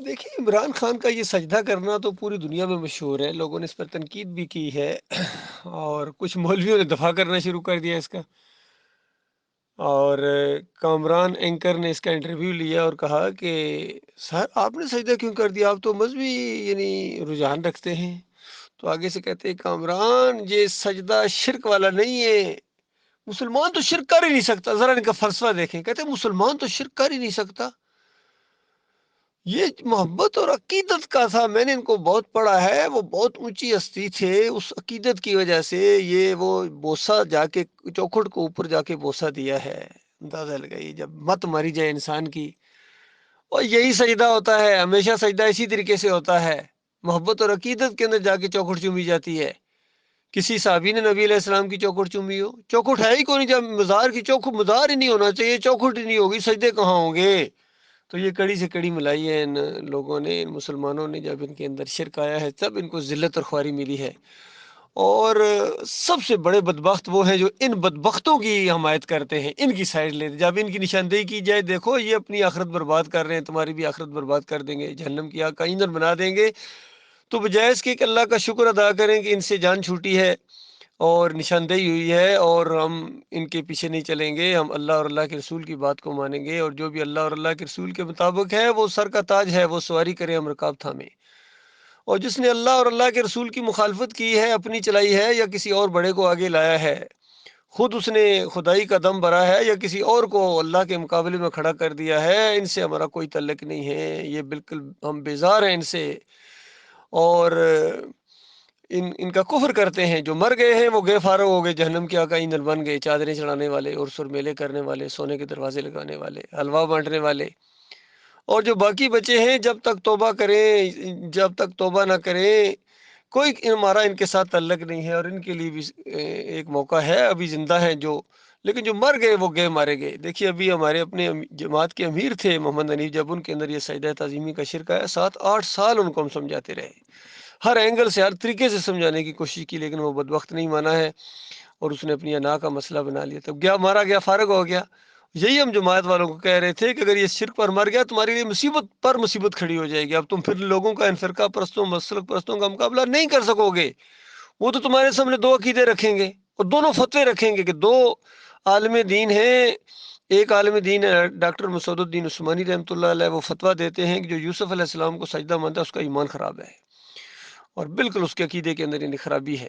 دیکھیے عمران خان کا یہ سجدہ کرنا تو پوری دنیا میں مشہور ہے، لوگوں نے اس پر تنقید بھی کی ہے اور کچھ مولویوں نے دفاع کرنا شروع کر دیا اس کا۔ اور کامران اینکر نے اس کا انٹرویو لیا اور کہا کہ سر آپ نے سجدہ کیوں کر دیا، آپ تو مذہبی یعنی رجحان رکھتے ہیں۔ تو آگے سے کہتے ہیں کامران یہ سجدہ شرک والا نہیں ہے، مسلمان تو شرک کر ہی نہیں سکتا۔ ذرا ان کا فلسفہ دیکھیں، کہتے ہیں مسلمان تو شرک کر ہی نہیں سکتا۔ یہ محبت اور عقیدت کا تھا، میں نے ان کو بہت پڑھا ہے، وہ بہت اونچی ہستی تھے، اس عقیدت کی وجہ سے یہ وہ بوسہ جا کے چوکھٹ کو اوپر جا کے بوسہ دیا ہے۔ اندازہ لگائیے جب مت ماری جائے انسان کی، اور یہی سجدہ ہوتا ہے، ہمیشہ سجدہ اسی طریقے سے ہوتا ہے، محبت اور عقیدت کے اندر جا کے چوکھٹ چومی جاتی ہے۔ کسی صحابی نے نبی علیہ السلام کی چوکھٹ چومی ہو؟ چوکھٹ ہے ہی کوئی نہیں، جب مزار کی چوکھٹ، مزار ہی نہیں ہونا چاہیے، چوکھٹ ہی نہیں ہوگی، سجدے کہاں ہوں گے؟ تو یہ کڑی سے کڑی ملائی ہے ان لوگوں نے، ان مسلمانوں نے، جب ان کے اندر شرک آیا ہے تب ان کو ذلت اور خواری ملی ہے۔ اور سب سے بڑے بدبخت وہ ہیں جو ان بدبختوں کی حمایت کرتے ہیں، ان کی سائڈ لیتے، جب ان کی نشاندہی کی جائے دیکھو یہ اپنی آخرت برباد کر رہے ہیں، تمہاری بھی آخرت برباد کر دیں گے، جہنم کی آگ کا ایندھن بنا دیں گے، تو بجائے اس کے کہ اللہ کا شکر ادا کریں کہ ان سے جان چھوٹی ہے اور نشاندہی ہوئی ہے، اور ہم ان کے پیچھے نہیں چلیں گے، ہم اللہ اور اللہ کے رسول کی بات کو مانیں گے، اور جو بھی اللہ اور اللہ کے رسول کے مطابق ہے وہ سر کا تاج ہے، وہ سواری کرے، ہم رکاب تھامیں۔ اور جس نے اللہ اور اللہ کے رسول کی مخالفت کی ہے، اپنی چلائی ہے یا کسی اور بڑے کو آگے لایا ہے، خود اس نے خدائی کا دم بھرا ہے یا کسی اور کو اللہ کے مقابلے میں کھڑا کر دیا ہے، ان سے ہمارا کوئی تعلق نہیں ہے، یہ بالکل ہم بیزار ہیں ان سے۔ اور ان کا کفر کرتے ہیں، جو مر گئے ہیں وہ گئے، فارغ ہو گئے، جہنم کی آگ کا ایندھن بن گئے، چادریں چڑھانے والے، عرس اور میلے کرنے والے، سونے کے دروازے لگانے والے، حلوہ بانٹنے والے۔ اور جو باقی بچے ہیں جب تک توبہ کریں، جب تک توبہ نہ کریں، کوئی ہمارا ان کے ساتھ تعلق نہیں ہے، اور ان کے لیے بھی ایک موقع ہے، ابھی زندہ ہیں جو، لیکن جو مر گئے وہ گئے مارے گئے۔ دیکھیے ابھی ہمارے اپنے جماعت کے امیر تھے محمد حنیف، جب ان کے اندر یہ سجدہ تعظیمی کا شرک آیا، 7-8 سال ان کو ہم سمجھاتے رہے، ہر اینگل سے، ہر طریقے سے سمجھانے کی کوشش کی، لیکن وہ بدبخت نہیں مانا ہے، اور اس نے اپنی انا کا مسئلہ بنا لیا، تب گیا مارا گیا، فارغ ہو گیا۔ یہی ہم جماعت والوں کو کہہ رہے تھے کہ اگر یہ شرک پر مر گیا تمہارے لیے مصیبت پر مصیبت کھڑی ہو جائے گی، اب تم پھر لوگوں کا، ان فرقہ پرستوں، مسلک پرستوں کا مقابلہ نہیں کر سکو گے۔ وہ تو تمہارے سامنے دو عقیدے رکھیں گے اور دونوں فتوے رکھیں گے کہ دو عالم دین ہیں، ایک عالم دین ہے ڈاکٹر مسعود الدین عثمانی رحمۃ اللہ علیہ، وہ فتویٰ دیتے ہیں کہ جو یوسف علیہ السلام کو سجدہ مانتا ہے اس کا ایمان خراب ہے، اور بالکل اس کے عقیدے کے اندر یعنی خرابی ہے۔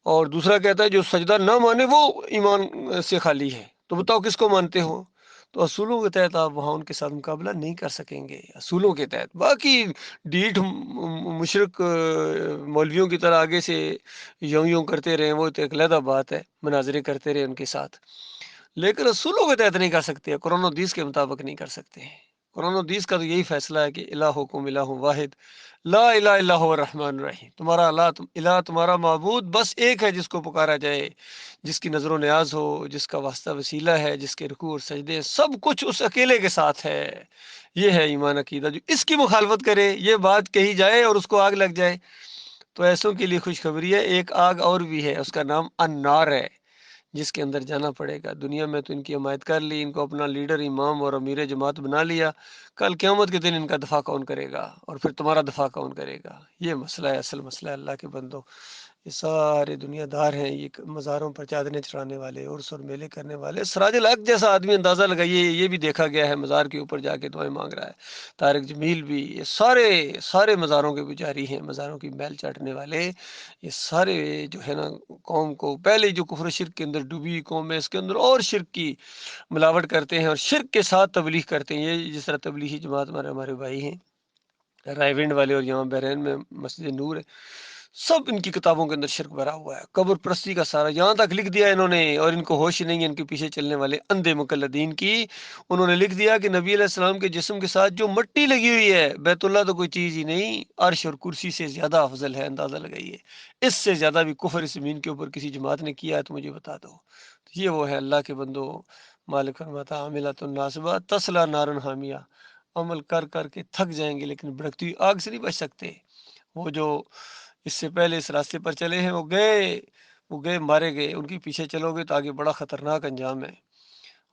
اور دوسرا کہتا ہے جو سجدہ نہ مانے وہ ایمان سے خالی ہے۔ تو بتاؤ کس کو مانتے ہو؟ تو اصولوں کے تحت آپ وہاں ان کے ساتھ مقابلہ نہیں کر سکیں گے، اصولوں کے تحت۔ باقی ڈیٹ مشرک مولویوں کی طرح آگے سے یوں یوں کرتے رہے، وہ تو ایک علیحدہ بات ہے، مناظرے کرتے رہے ان کے ساتھ، لیکن اصولوں کے تحت نہیں کر سکتے، قرآن و حدیث کے مطابق نہیں کر سکتے۔ قرآن و حدیث کا تو یہی فیصلہ ہے کہ الہکم الہ واحد لا الہ الا هو الرحمن الرحیم، تمہارا الہ، تمہارا معبود بس ایک ہے جس کو پکارا جائے، جس کی نظر و نیاز ہو، جس کا واسطہ وسیلہ ہے، جس کے رکوع اور سجدے سب کچھ اس اکیلے کے ساتھ ہے۔ یہ ہے ایمان عقیدہ۔ جو اس کی مخالفت کرے، یہ بات کہی جائے اور اس کو آگ لگ جائے، تو ایسوں کے لیے خوشخبری ہے، ایک آگ اور بھی ہے، اس کا نام النار ہے، جس کے اندر جانا پڑے گا۔ دنیا میں تو ان کی حمایت کر لی، ان کو اپنا لیڈر، امام اور امیر جماعت بنا لیا، کل قیامت کے دن ان کا دفاع کون کرے گا، اور پھر تمہارا دفاع کون کرے گا؟ یہ مسئلہ ہے، اصل مسئلہ ہے اللہ کے بندو۔ یہ سارے دنیا دار ہیں، یہ مزاروں پر چادریں چڑھانے والے، عرس اور میلے کرنے والے، سراج الحق جیسا آدمی، اندازہ لگائیے، یہ بھی دیکھا گیا ہے مزار کے اوپر جا کے دعائیں مانگ رہا ہے، طارق جمیل بھی، یہ سارے مزاروں کے پجاری ہیں، مزاروں کی میل چاٹنے والے، یہ سارے جو ہے نا قوم کو، پہلے جو کفر شرک کے اندر ڈوبی قوم ہے، اس کے اندر اور شرک کی ملاوٹ کرتے ہیں، اور شرک کے ساتھ تبلیغ کرتے ہیں۔ یہ جس طرح تبلیغی جماعت ہمارے بھائی ہیں رائے ونڈ والے، اور یہاں بحرین میں مسجد نور ہے، سب ان کی کتابوں کے اندر شرک بھرا ہوا ہے، قبر پرستی کا سارا یہاں تک لکھ دیا انہوں نے، اور ان کو ہوش نہیں ہے، ان کے پیچھے چلنے والے اندھے مقلدین کی۔ انہوں نے لکھ دیا کہ نبی علیہ السلام کے جسم کے ساتھ جو مٹی لگی ہوئی ہے، بیت اللہ تو کوئی چیز ہی نہیں، عرش اور کرسی سے زیادہ افضل ہے، اندازہ لگائیے، اس سے زیادہ بھی کفر اس زمین کے اوپر کسی جماعت نے کیا ہے تو مجھے بتا دو۔ یہ وہ ہے اللہ کے بندو، مالک فرماتا عاملۃ ناصبہ تصلی نارا حامیہ، عمل کر کر کے تھک جائیں گے لیکن بھڑکتی ہوئی آگ سے نہیں بچ سکتے۔ وہ جو اس سے پہلے اس راستے پر چلے ہیں وہ گئے مارے گئے، ان کے پیچھے چلو گے تو آگے بڑا خطرناک انجام ہے۔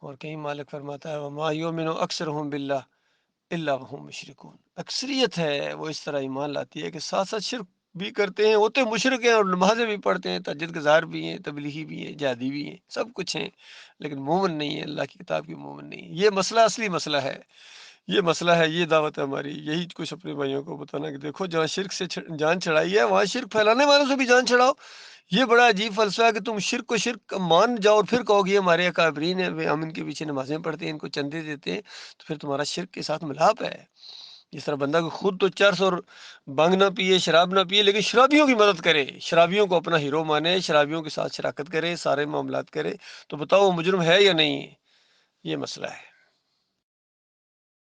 اور کہیں مالک فرماتا ہے وما یؤمن اکثرهم باللہ، الا وهم مشرکون، اکثریت ہے وہ اس طرح ایمان لاتی ہے کہ ساتھ ساتھ شرک بھی کرتے ہیں، ہوتے مشرک ہیں اور نمازیں بھی پڑھتے ہیں، تہجد گزار بھی ہیں، تبلیغی بھی ہیں، جہادی بھی ہیں، سب کچھ ہیں، لیکن مومن نہیں ہے، اللہ کی کتاب کی مومن نہیں ہے۔ یہ مسئلہ اصلی مسئلہ ہے، یہ مسئلہ ہے، یہ دعوت ہے ہماری، یہی کچھ اپنے بھائیوں کو بتانا کہ دیکھو جہاں شرک سے جان چھڑائی ہے وہاں شرک پھیلانے والوں سے بھی جان چھڑاؤ۔ یہ بڑا عجیب فلسفہ ہے کہ تم شرک کو شرک مان جاؤ اور پھر کہو گے یہ ہمارے اکابرین ہیں، ہم ان کے پیچھے نمازیں پڑھتے ہیں، ان کو چندے دیتے ہیں، تو پھر تمہارا شرک کے ساتھ ملاپ ہے۔ جس طرح بندہ کو خود تو چرس اور بھنگ نہ پیے، شراب نہ پیے، لیکن شرابیوں کی مدد کرے، شرابیوں کو اپنا ہیرو مانے، شرابیوں کے ساتھ شراکت کرے، سارے معاملات کرے، تو بتاؤ وہ مجرم ہے یا نہیں ہے؟ یہ مسئلہ ہے۔